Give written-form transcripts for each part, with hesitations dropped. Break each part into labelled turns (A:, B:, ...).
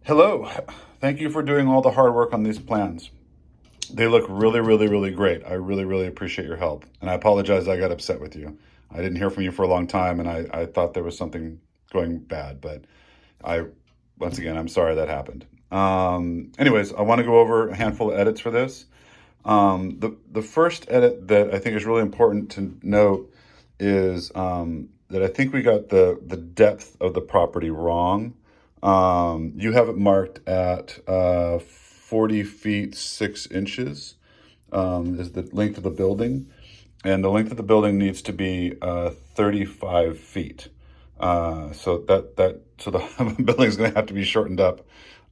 A: Hello. Thank you for doing all the hard work on these plans. They look really, really, really great. I really, really appreciate your help. And I apologize I got upset with you. I didn't hear from you for a long time and I thought there was something going bad, but I, once again, I'm sorry that happened. Anyways, I want to go over a handful of edits for this. The first edit that I think is really important to note is that I think we got the depth of the property wrong. You have it marked at 40 feet 6 inches is the length of the building, and the length of the building needs to be 35 feet. So the building is going to have to be shortened up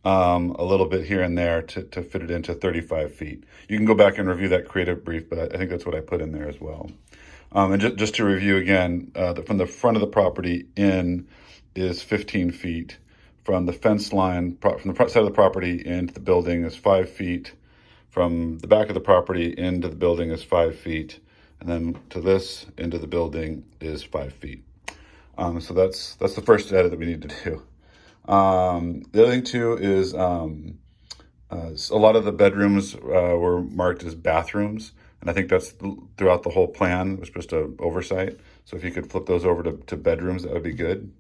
A: a little bit here and there to fit it into 35 feet. You can go back and review that creative brief, but I think that's what I put in there as well. And just to review again, from the front of the property in is 15 feet. From the fence line, from the front side of the property into the building is 5 feet. From the back of the property into the building is 5 feet. And then to this into the building is 5 feet. So that's the first edit that we need to do. The other thing too is a lot of the bedrooms were marked as bathrooms, and I think that's throughout the whole plan. It was just an oversight. So if you could flip those over to bedrooms, that would be good.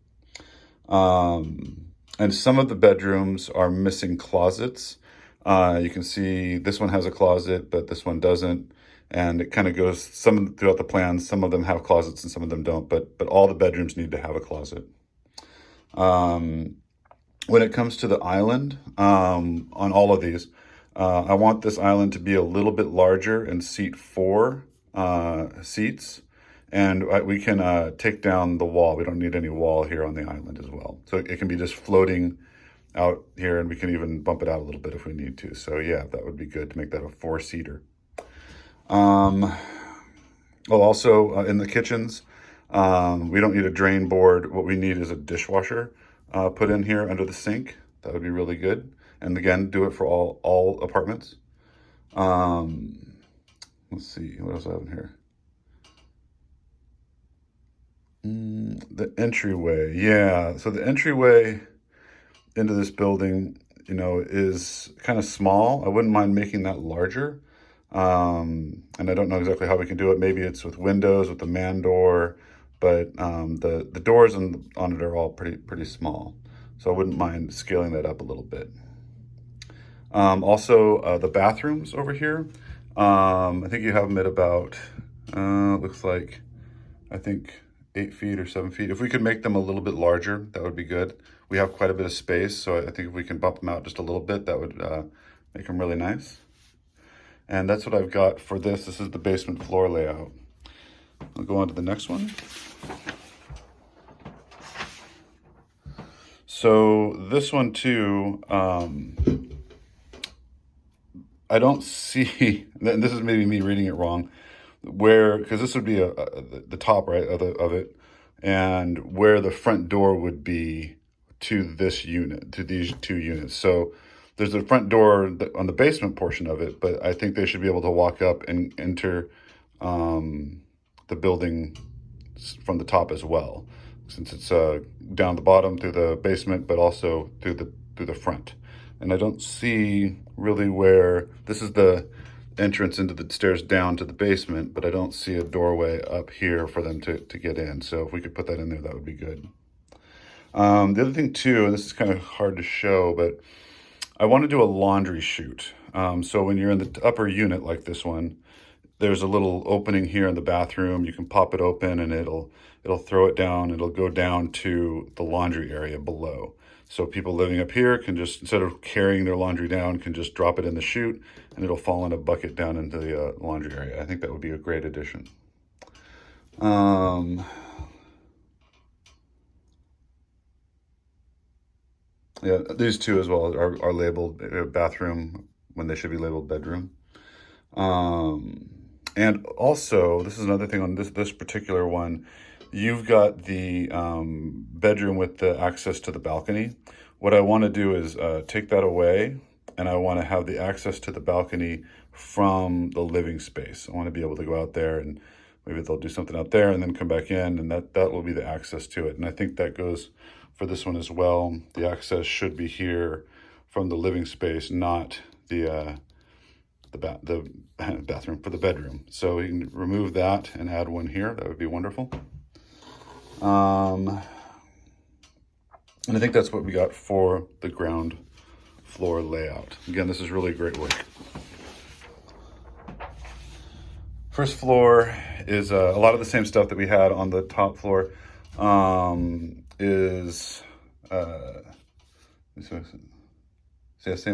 A: And some of the bedrooms are missing closets. You can see this one has a closet, but this one doesn't. And it kind of goes some throughout the plan. Some of them have closets and some of them don't, but all the bedrooms need to have a closet. When it comes to the island, on all of these, I want this island to be a little bit larger and seat 4 seats. And we can take down the wall. We don't need any wall here on the island as well. So it can be just floating out here, and we can even bump it out a little bit if we need to. So yeah, that would be good to make that a 4-seater. Also in the kitchens, we don't need a drain board. What we need is a dishwasher put in here under the sink. That would be really good. And again, do it for all apartments. Let's see, what else I have in here? The entryway, yeah. So the entryway into this building, is kind of small. I wouldn't mind making that larger. And I don't know exactly how we can do it. Maybe it's with windows, with the man door, but the doors on it are all pretty small. So I wouldn't mind scaling that up a little bit. Also, the bathrooms over here, I think you have them at about, looks like, I think 8 feet or 7 feet. If we could make them a little bit larger, that would be good. We have quite a bit of space, so I think if we can bump them out just a little bit, that would make them really nice. And that's what I've got for this. This is the basement floor layout. I'll go on to the next one. So this one too, I don't see, and this is maybe me reading it wrong, because this would be the top right of it, and where the front door would be to this unit, to these two units. So there's a front door on the basement portion of it, but I think they should be able to walk up and enter the building from the top as well, since it's down the bottom through the basement, but also through the front. And I don't see really where this is the entrance into the stairs down to the basement, but I don't see a doorway up here for them to get in. So if we could put that in there, that would be good. The other thing too, and this is kind of hard to show, but I want to do a laundry chute. So when you're in the upper unit like this one, there's a little opening here in the bathroom. You can pop it open and it'll throw it down. It'll go down to the laundry area below. So people living up here can just, instead of carrying their laundry down, can just drop it in the chute and it'll fall in a bucket down into the laundry area. I think that would be a great addition. Yeah, these two as well are labeled bathroom when they should be labeled bedroom. And also, this is another thing on this particular one. You've got the bedroom with the access to the balcony. What I want to do is take that away, and I want to have the access to the balcony from the living space. I want to be able to go out there, and maybe they'll do something out there and then come back in, and that will be the access to it. And I think that goes for this one as well. The access should be here from the living space, not the bathroom for the bedroom. So you can remove that and add one here. That would be wonderful. And I think that's what we got for the ground floor layout. Again, this is really great work. First floor is a lot of the same stuff that we had on the top floor. Same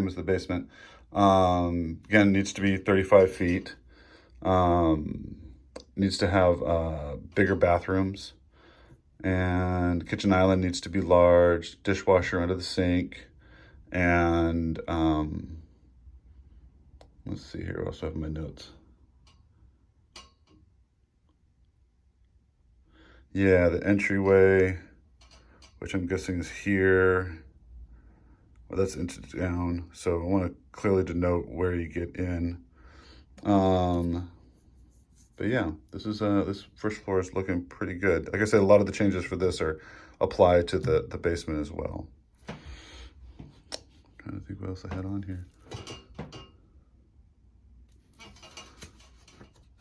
A: as the basement. Again, needs to be 35 feet. Needs to have bigger bathrooms, and kitchen island needs to be large, dishwasher under the sink, and let's see here, I also have my notes. Yeah, the entryway, which I'm guessing is here. Well, that's down, so I want to clearly denote where you get in. But yeah, this first floor is looking pretty good. Like I said, a lot of the changes for this are applied to the basement as well. I'm trying to think what else I had on here.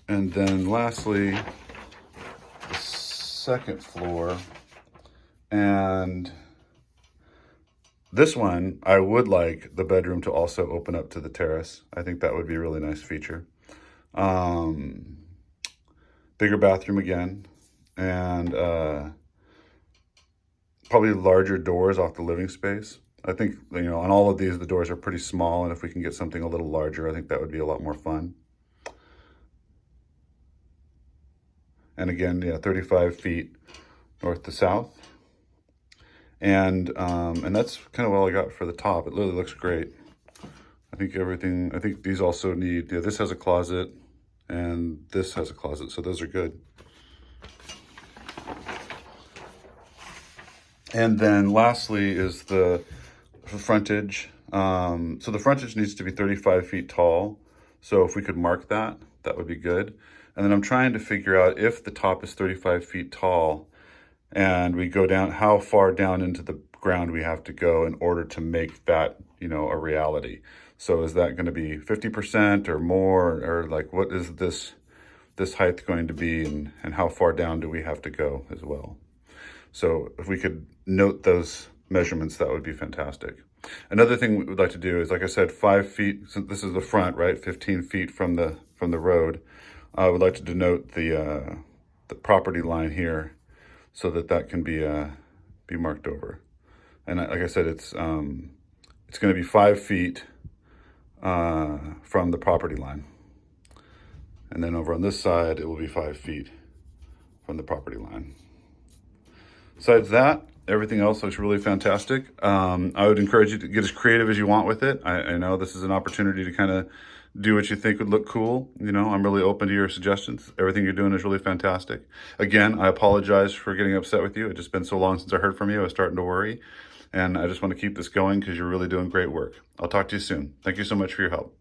A: And then lastly, the second floor. And this one, I would like the bedroom to also open up to the terrace. I think that would be a really nice feature. Bigger bathroom again, and probably larger doors off the living space. I think, you know, on all of these, the doors are pretty small, and if we can get something a little larger, I think that would be a lot more fun. And again, yeah, 35 feet north to south. And that's kind of all I got for the top. It really looks great. I think these also need, this has a closet and this has a closet, so those are good. And then lastly is the frontage. So the frontage needs to be 35 feet tall. So if we could mark that, that would be good. And then I'm trying to figure out if the top is 35 feet tall and we go down, how far down into the ground we have to go in order to make that, a reality. So is that going to be 50% or more, or like what is this height going to be, and how far down do we have to go as well? So if we could note those measurements, that would be fantastic. Another thing we would like to do is, like I said, 5 feet, so this is the front, right? 15 feet from the road. I would like to denote the property line here so that can be marked over. And like I said, it's going to be 5 feet from the property line. And then over on this side, it will be 5 feet from the property line. Besides that, everything else looks really fantastic. I would encourage you to get as creative as you want with it. I know this is an opportunity to kind of do what you think would look cool. I'm really open to your suggestions. Everything you're doing is really fantastic. Again, I apologize for getting upset with you. It's just been so long since I heard from you. I was starting to worry. And I just want to keep this going because you're really doing great work. I'll talk to you soon. Thank you so much for your help.